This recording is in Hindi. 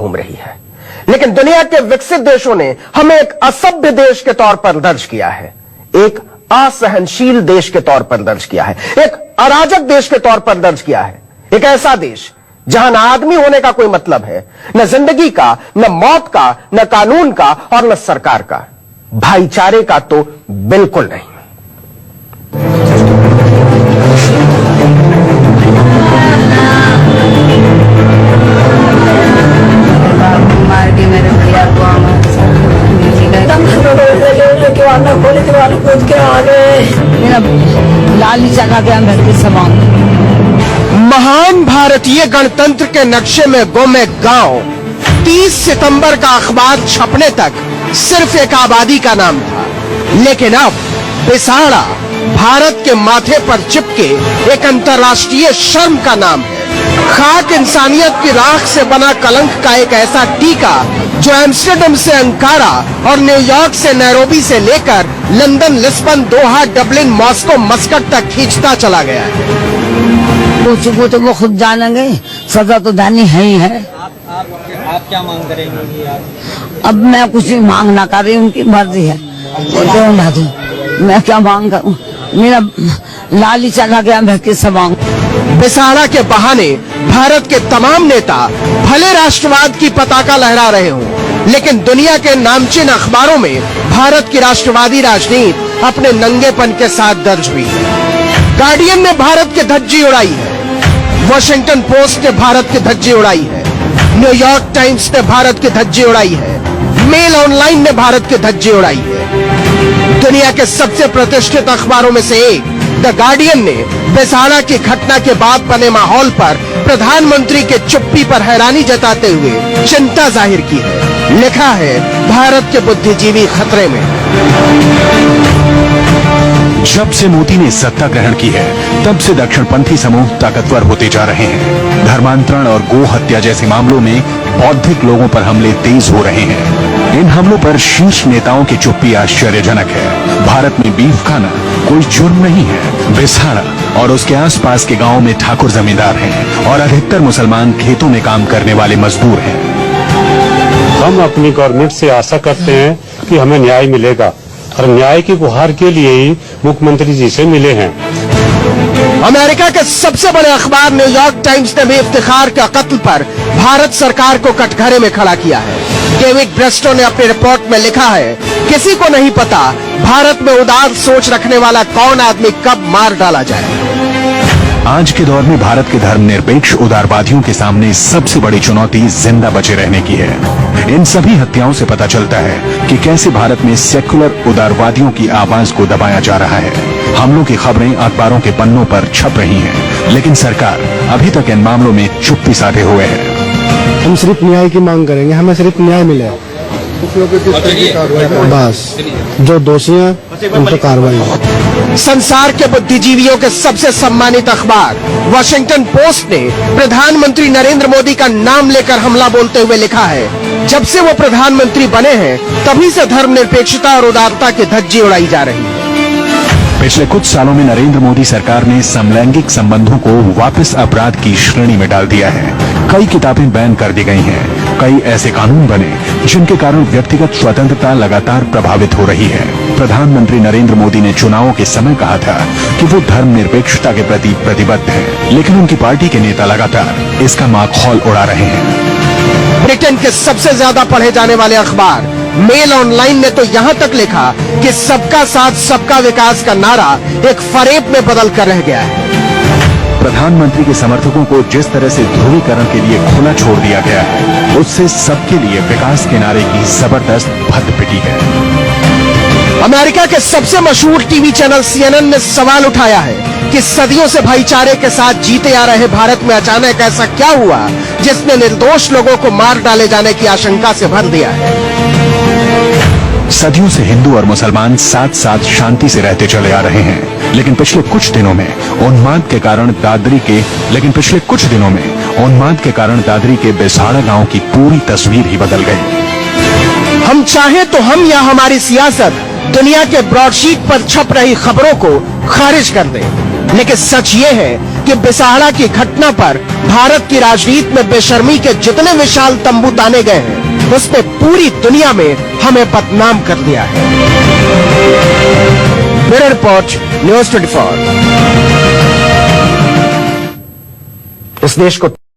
घूम रही है, लेकिन दुनिया के विकसित देशों ने हमें एक असभ्य देश के तौर पर दर्ज किया है, एक असहनशील देश के तौर पर दर्ज किया है, एक अराजक देश के तौर पर दर्ज किया है, एक ऐसा देश जहां न आदमी होने का कोई मतलब है, न जिंदगी का, न मौत का, न कानून का और न सरकार का, भाईचारे का तो बिल्कुल नहीं। लाली चला गया मेरे समान। महान भारतीय गणतंत्र के नक्शे में गुम एक गांव 30 सितंबर का अखबार छपने तक सिर्फ एक आबादी का नाम था, लेकिन अब बिसाड़ा भारत के माथे पर चिपके एक अंतर्राष्ट्रीय शर्म का नाम है। खाक इंसानियत की राख से बना कलंक का एक ऐसा टीका जो एम्स्टर्डम से अंकारा और न्यूयॉर्क से नैरोबी से लेकर लंदन, लिस्बन, दोहा, डबलिन, मॉस्को, मस्कट तक खींचता चला गया है। वो तो वो खुद जानेंगे, सजा तो देनी है ही है। आप क्या मांग करेंगे? अब मैं कुछ भी मांग ना कर रही, उनकी मर्जी है, वो जो ना दो, मैं क्या मांग करूं? मेरा लाली चला गया, मैं किससे मांग? बिसाड़ा के बहाने भारत के तमाम नेता भले राष्ट्रवाद की पताका लहरा रहे हों, लेकिन दुनिया के नामचीन अखबारों में भारत की राष्ट्रवादी राजनीति अपने नंगेपन के साथ दर्ज हुई है। गार्डियन ने भारत की धज्जी उड़ाई है, वॉशिंगटन पोस्ट ने भारत की धज्जी उड़ाई है, न्यूयॉर्क टाइम्स ने भारत की धज्जी उड़ाई है, मेल ऑनलाइन ने भारत की धज्जी उड़ाई है। दुनिया के सबसे प्रतिष्ठित अखबारों में से एक द गार्डियन ने बिसाड़ा की घटना के बाद बने माहौल पर प्रधानमंत्री के चुप्पी पर हैरानी जताते हुए चिंता जाहिर की है। लिखा है, भारत के बुद्धिजीवी खतरे में। जब से मोदी ने सत्ता ग्रहण की है, तब से दक्षिणपंथी समूह ताकतवर होते जा रहे हैं। धर्मांतरण और गो हत्या जैसे मामलों में बौद्धिक लोगों पर हमले तेज हो रहे हैं। इन हमलों पर शीर्ष नेताओं की चुप्पी आश्चर्यजनक है। भारत में बीफ खाना कोई जुर्म नहीं है। बिसाड़ा और उसके आसपास के गांवों में ठाकुर जमींदार हैं और अधिकतर मुसलमान खेतों में काम करने वाले मजदूर हैं। हम अपनी गवर्नमेंट से आशा करते हैं कि हमें न्याय मिलेगा और न्याय की गुहार के लिए ही मुख्यमंत्री जी से मिले हैं। अमेरिका के सबसे बड़े अखबार न्यूयॉर्क टाइम्स ने भी इफ्तिखार का कत्ल पर भारत सरकार को कटघरे में खड़ा किया है। डेविड ब्रेस्टो ने अपनी रिपोर्ट में लिखा है, किसी को नहीं पता भारत में उदार सोच रखने वाला कौन आदमी कब मार डाला जाए। आज के दौर में भारत के धर्मनिरपेक्ष उदारवादियों के सामने सबसे बड़ी चुनौती जिंदा बचे रहने की है। इन सभी हत्याओं से पता चलता है कि कैसे भारत में सेक्युलर उदारवादियों की आवाज को दबाया जा रहा है। हमलों की खबरें अखबारों के पन्नों पर छप रही हैं, लेकिन सरकार अभी तक इन मामलों में चुप्पी साधे हुए है। हम सिर्फ न्याय की मांग करेंगे, हमें सिर्फ न्याय मिले, बस जो दोषी हैं उन पर कार्रवाई। संसार के बुद्धिजीवियों के सबसे सम्मानित अखबार वॉशिंगटन पोस्ट ने प्रधानमंत्री नरेंद्र मोदी का नाम लेकर हमला बोलते हुए लिखा है, जब से वो प्रधानमंत्री बने हैं तभी से धर्मनिरपेक्षता और उदारता की धज्जी उड़ाई जा रही है। पिछले कुछ सालों में नरेंद्र मोदी सरकार ने समलैंगिक संबंधों को वापस अपराध की श्रेणी में डाल दिया है। कई किताबें बैन कर दी गई हैं, कई ऐसे कानून बने जिनके कारण व्यक्तिगत स्वतंत्रता लगातार प्रभावित हो रही है। प्रधानमंत्री नरेंद्र मोदी ने चुनावों के समय कहा था कि वो धर्मनिरपेक्षता के प्रति प्रतिबद्ध है, लेकिन उनकी पार्टी के नेता लगातार इसका माखौल उड़ा रहे हैं। ब्रिटेन के सबसे ज्यादा पढ़े जाने वाले अखबार मेल ऑनलाइन ने तो यहाँ तक लिखा कि सबका साथ सबका विकास का नारा एक फरेब में बदल कर रह गया है। प्रधानमंत्री के समर्थकों को जिस तरह से ध्रुवीकरण के लिए खुला छोड़ दिया गया है, उससे सबके लिए विकास के नारे की जबरदस्त भद्द पिटी है। अमेरिका के सबसे मशहूर टीवी चैनल CNN ने सवाल उठाया है कि सदियों से भाईचारे के साथ जीते आ रहे भारत में अचानक ऐसा क्या हुआ जिसने निर्दोष लोगों को मार डाले जाने की आशंका से भर दिया है। सदियों से हिंदू और मुसलमान साथ साथ शांति से रहते चले आ रहे हैं, लेकिन पिछले कुछ दिनों में उन्माद के कारण दादरी के बिसाड़ा गांव की पूरी तस्वीर ही बदल गई। हम चाहे तो हम या हमारी सियासत दुनिया के ब्रॉडशीट पर छप रही खबरों को खारिज कर दे, लेकिन सच ये है कि बिसाड़ा की घटना पर भारत की राजनीति में बेशर्मी के जितने विशाल तंबू ताने गए हैं, उसने पूरी दुनिया में हमें बदनाम कर दिया है। Bureau report, news 24। इस देश को